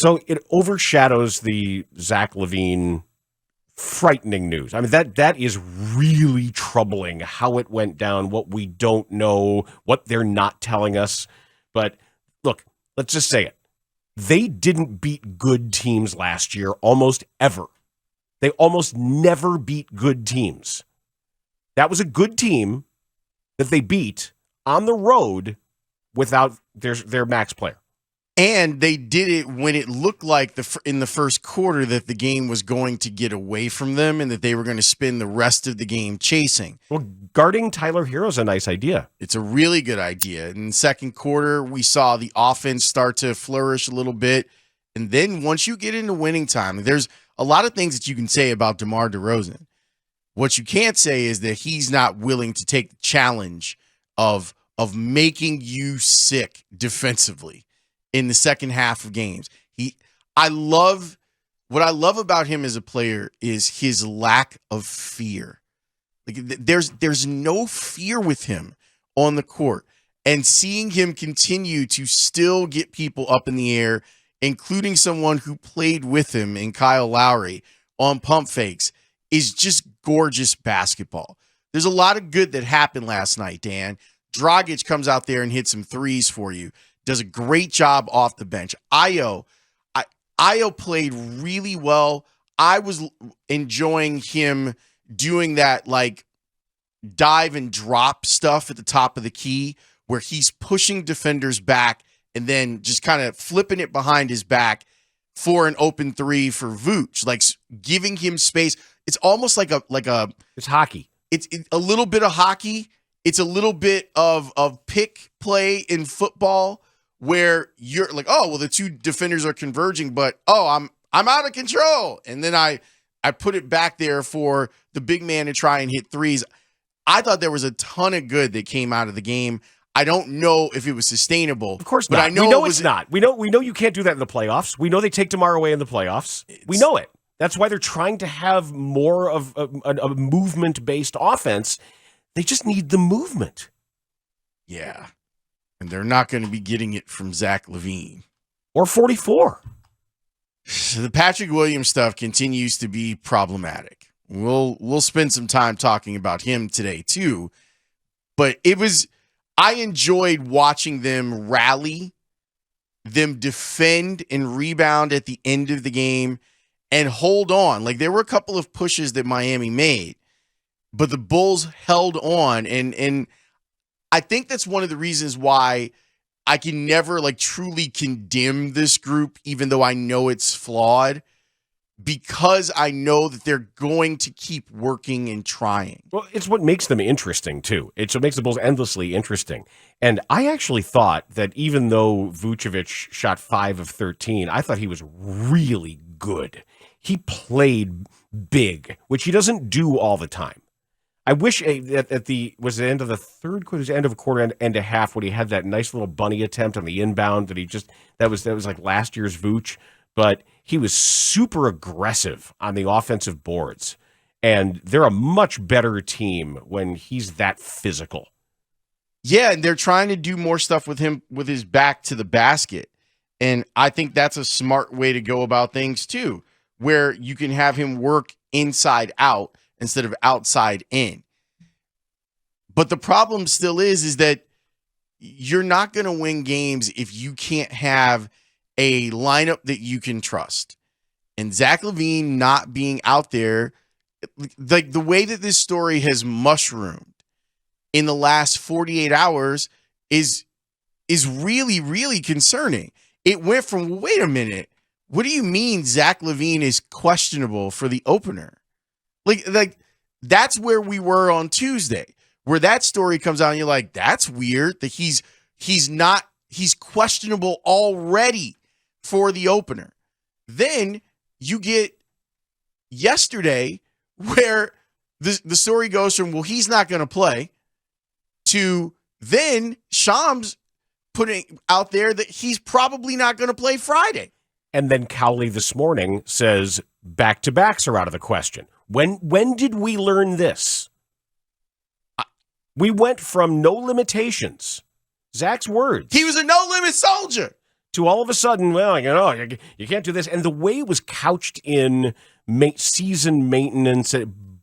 So it overshadows the Zach LaVine frightening news. I mean, that is really troubling how it went down, what we don't know, what they're not telling us. But look, let's just say it. They didn't beat good teams last year almost ever. They almost never beat good teams. That was a good team that they beat on the road without their max player. And they did it when it looked like in the first quarter that the game was going to get away from them and that they were going to spend the rest of the game chasing. Well, guarding Tyler Hero's a nice idea. It's a really good idea. In the second quarter, we saw the offense start to flourish a little bit. And then once you get into winning time, there's a lot of things that you can say about DeMar DeRozan. What you can't say is that he's not willing to take the challenge of making you sick defensively in the second half of games. What I love about him as a player is his lack of fear. Like there's no fear with him on the court, and seeing him continue to still get people up in the air, including someone who played with him in Kyle Lowry on pump fakes, is just gorgeous basketball. There's a lot of good that happened last night, Dan. Dragic comes out there and hits some threes for you. Does a great job off the bench. Io played really well. I was enjoying him doing that like dive and drop stuff at the top of the key where he's pushing defenders back and then just kind of flipping it behind his back for an open three for Vooch, like giving him space. It's almost like a it's hockey. It's a little bit of hockey. It's a little bit of pick play in football, where you're like, oh, well, the two defenders are converging, but I'm out of control. And then I put it back there for the big man to try and hit threes. I thought there was a ton of good that came out of the game. I don't know if it was sustainable. Of course but not. I know we know it's not. We know you can't do that in the playoffs. We know they take DeMar away in the playoffs. We know it. That's why they're trying to have more of a movement-based offense. They just need the movement. Yeah. And they're not going to be getting it from Zach LaVine. Or 44. So the Patrick Williams stuff continues to be problematic. We'll spend some time talking about him today too. But I enjoyed watching them rally, them defend and rebound at the end of the game and hold on. Like there were a couple of pushes that Miami made, but the Bulls held on, and I think that's one of the reasons why I can never like truly condemn this group, even though I know it's flawed, because I know that they're going to keep working and trying. Well, it's what makes them interesting, too. It's what makes the Bulls endlessly interesting. And I actually thought that even though Vucevic shot 5 of 13, I thought he was really good. He played big, which he doesn't do all the time. I wish at the end of the third quarter, the end of a quarter and a half, when he had that nice little bunny attempt on the inbound that was like last year's Vooch, but he was super aggressive on the offensive boards, and they're a much better team when he's that physical. Yeah, and they're trying to do more stuff with him with his back to the basket, and I think that's a smart way to go about things too, where you can have him work inside out instead of outside in. But the problem still is that you're not going to win games if you can't have a lineup that you can trust. And Zach LaVine not being out there, like the way that this story has mushroomed in the last 48 hours is really, really concerning. It went from, wait a minute, what do you mean Zach LaVine is questionable for the opener? Like that's where we were on Tuesday, where that story comes out and you're like, that's weird that he's questionable already for the opener. Then you get yesterday where the story goes from, well, he's not going to play, to then Shams putting out there that he's probably not going to play Friday. And then Cowley this morning says back-to-backs are out of the question. When did we learn this? We went from no limitations. Zach's words. He was a no-limit soldier. to all of a sudden, well, you can't do this. And the way it was couched in season maintenance,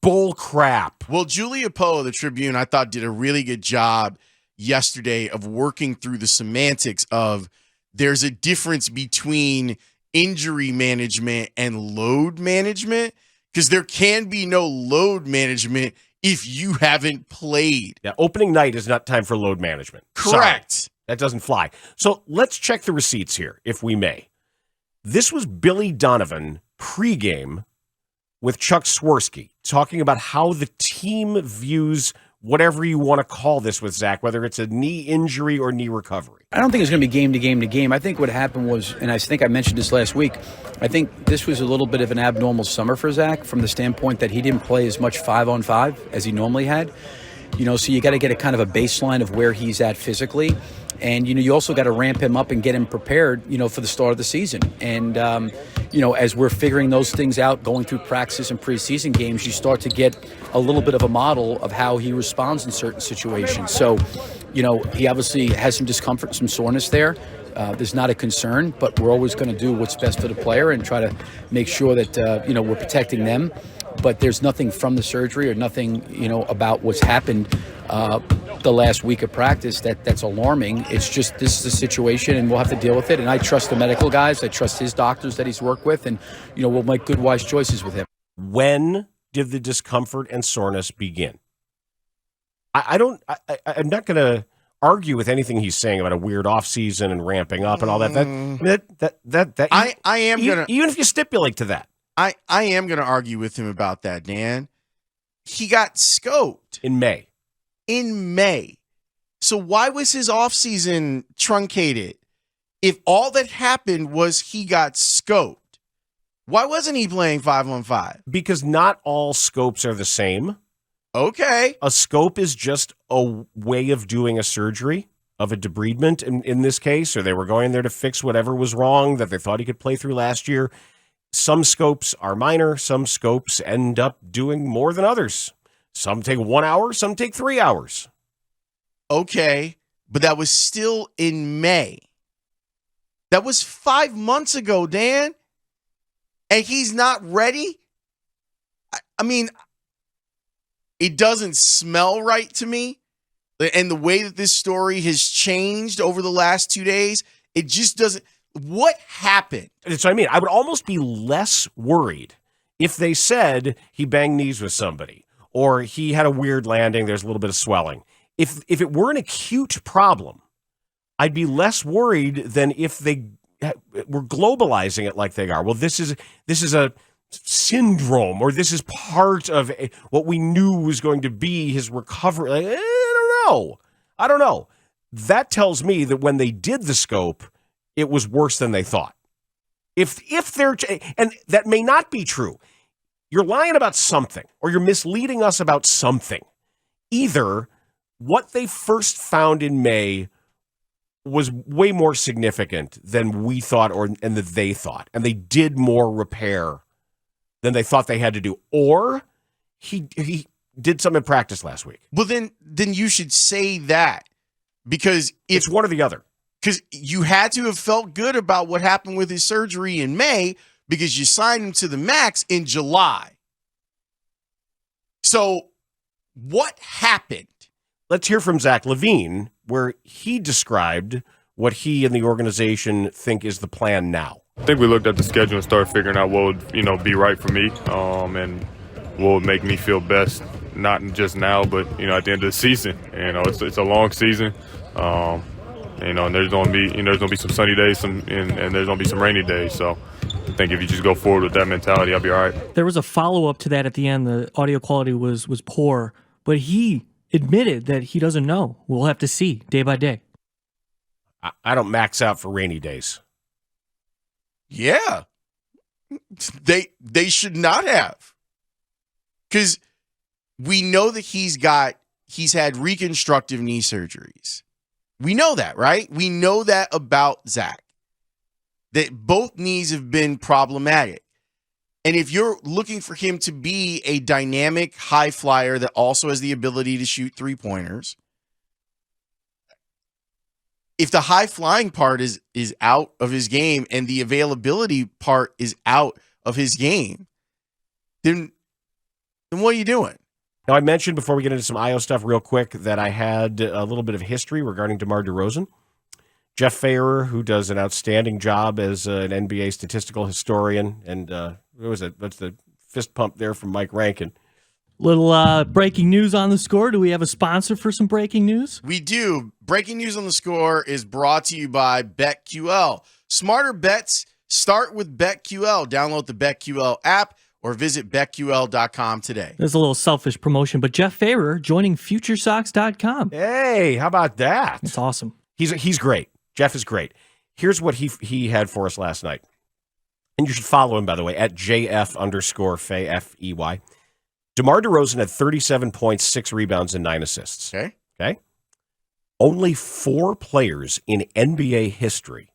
bull crap. Well, Julia Poe of the Tribune, I thought, did a really good job yesterday of working through the semantics of there's a difference between injury management and load management, because there can be no load management if you haven't played. Yeah, opening night is not time for load management. Correct. Sorry, that doesn't fly. So let's check the receipts here, if we may. This was Billy Donovan pregame with Chuck Swirsky talking about how the team views whatever you want to call this with Zach, whether it's a knee injury or knee recovery. I don't think it's going to be game to game to game. I think what happened was, and I think I mentioned this last week, I think this was a little bit of an abnormal summer for Zach from the standpoint that he didn't play as much 5-on-5 as he normally had. So you got to get a kind of a baseline of where he's at physically. And, you also got to ramp him up and get him prepared, for the start of the season. And, as we're figuring those things out, going through practices and preseason games, you start to get a little bit of a model of how he responds in certain situations. So, he obviously has some discomfort, some soreness there. There's not a concern, but we're always going to do what's best for the player and try to make sure that, we're protecting them. But there's nothing from the surgery or nothing, about what's happened the last week of practice that's alarming. It's just this is a situation, and we'll have to deal with it. And I trust the medical guys. I trust his doctors that he's worked with, and, we'll make good, wise choices with him. When did the discomfort and soreness begin? I'm not going to argue with anything he's saying about a weird offseason and ramping up and all that. Even if you stipulate to that. I am going to argue with him about that, Dan. He got scoped. In May. So why was his offseason truncated? If all that happened was he got scoped, why wasn't he playing 5-on-5? Because not all scopes are the same. Okay. A scope is just a way of doing a surgery of a debridement in this case, or they were going there to fix whatever was wrong that they thought he could play through last year. Some scopes are minor. Some scopes end up doing more than others. Some take 1 hour. Some take 3 hours. Okay, but that was still in May. That was 5 months ago, Dan. And he's not ready? I mean, it doesn't smell right to me. And the way that this story has changed over the last 2 days, it just doesn't. What happened? That's what I mean. I would almost be less worried if they said he banged knees with somebody or he had a weird landing, there's a little bit of swelling. If it were an acute problem, I'd be less worried than if they were globalizing it like they are. Well, this is a syndrome, or this is part of what we knew was going to be his recovery. Like, I don't know. That tells me that when they did the scope, it was worse than they thought. If they're, and that may not be true. You're lying about something, or you're misleading us about something. Either what they first found in May was way more significant than we thought and that they thought, and they did more repair than they thought they had to do, or he did something in practice last week. Well, then you should say that, because it's one or the other. Because you had to have felt good about what happened with his surgery in May, because you signed him to the max in July. So what happened? Let's hear from Zach LaVine, where he described what he and the organization think is the plan now. I think we looked at the schedule and started figuring out what would, be right for me, and what would make me feel best, not just now, but at the end of the season. It's a long season, and there's gonna be some sunny days, and there's gonna be some rainy days. So I think if you just go forward with that mentality, I'll be all right. There was a follow-up to that at the end. The audio quality was poor, but he admitted that he doesn't know. We'll have to see day by day. I don't max out for rainy days. Yeah. They should not have. Because we know that he's had reconstructive knee surgeries. We know that, right? We know that about Zach. That both knees have been problematic. And if you're looking for him to be a dynamic high flyer that also has the ability to shoot three-pointers, if the high flying part is out of his game and the availability part is out of his game, then what are you doing? Now, I mentioned before we get into some IO stuff real quick that I had a little bit of history regarding DeMar DeRozan. Jeff Fahrer, who does an outstanding job as an NBA statistical historian, and what was it? That's the fist pump there from Mike Rankin. Little breaking news on the score. Do we have a sponsor for some breaking news? We do. Breaking news on the score is brought to you by BetQL. Smarter bets start with BetQL. Download the BetQL app or visit BetQL.com today. There's a little selfish promotion, but Jeff Fahrer joining FutureSox.com. Hey, how about that? That's awesome. He's great. Jeff is great. Here's what he had for us last night. And you should follow him, by the way, at JF_Fey, F-E-Y. DeMar DeRozan had 37 points, 6 rebounds, and 9 assists. Okay? Only 4 players in NBA history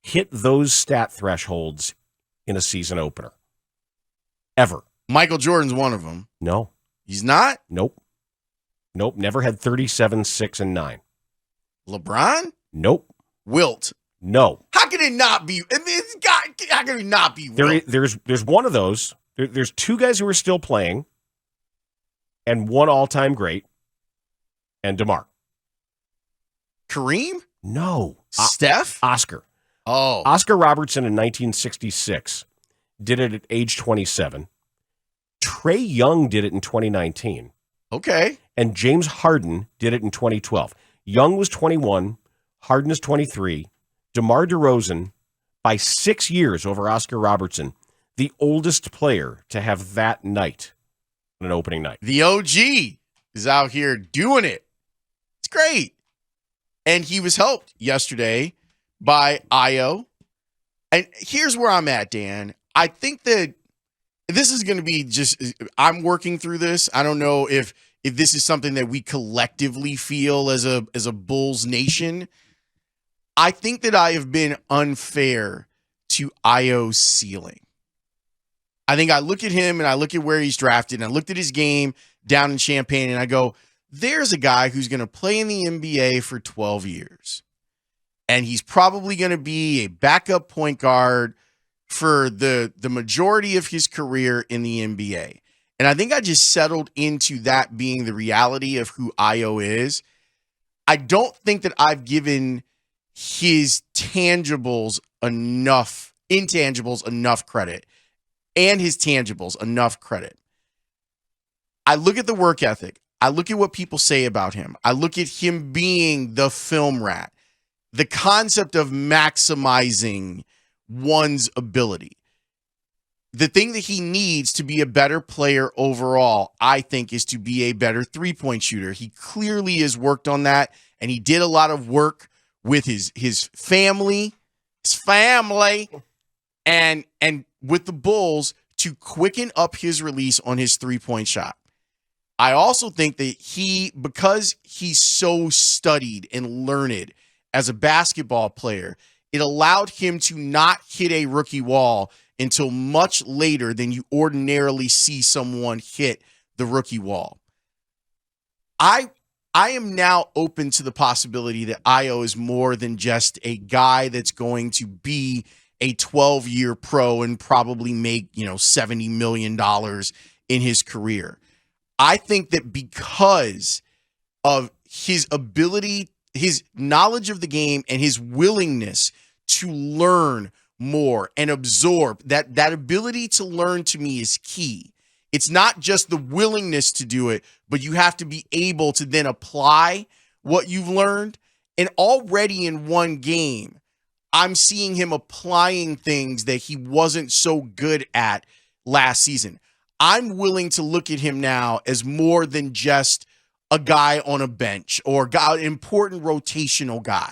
hit those stat thresholds in a season opener. Ever. Michael Jordan's one of them. No. He's not? Nope. Never had 37, 6, and 9. LeBron? Nope. Wilt? No. How can it not be? How can it not be Wilt? There's one of those. There's 2 guys who are still playing, and 1 all-time great, and DeMar. Kareem? No. Steph? Oscar. Oh. Oscar Robertson in 1966 did it at age 27. Trae Young did it in 2019. Okay. And James Harden did it in 2012. Young was 21. Harden is 23. DeMar DeRozan, by 6 years over Oscar Robertson, the oldest player to have that night on an opening night. The OG is out here doing it. It's great. And he was helped yesterday by Io. And here's where I'm at, Dan. I think that this is going to be I'm working through this. I don't know if this is something that we collectively feel as a Bulls nation. I think that I have been unfair to Io's ceiling. I think I look at him and I look at where he's drafted and I looked at his game down in Champaign and I go, there's a guy who's going to play in the NBA for 12 years. And he's probably going to be a backup point guard for the majority of his career in the NBA. And I think I just settled into that being the reality of who Io is. I don't think that I've given his intangibles enough credit and his tangibles enough credit. I look at the work ethic. I look at what people say about him. I look at him being the film rat, the concept of maximizing one's ability. The thing that he needs to be a better player overall, I think, is to be a better three-point shooter. He clearly has worked on that, and he did a lot of work with his family, and with the Bulls to quicken up his release on his three-point shot. I also think that because he's so studied and learned as a basketball player, it allowed him to not hit a rookie wall until much later than you ordinarily see someone hit the rookie wall. I am now open to the possibility that Io is more than just a guy that's going to be a 12-year pro and probably make, $70 million in his career. I think that because of his ability, his knowledge of the game, and his willingness to learn more and absorb, that ability to learn to me is key. It's not just the willingness to do it, but you have to be able to then apply what you've learned. And already in one game, I'm seeing him applying things that he wasn't so good at last season. I'm willing to look at him now as more than just a guy on a bench or an important rotational guy.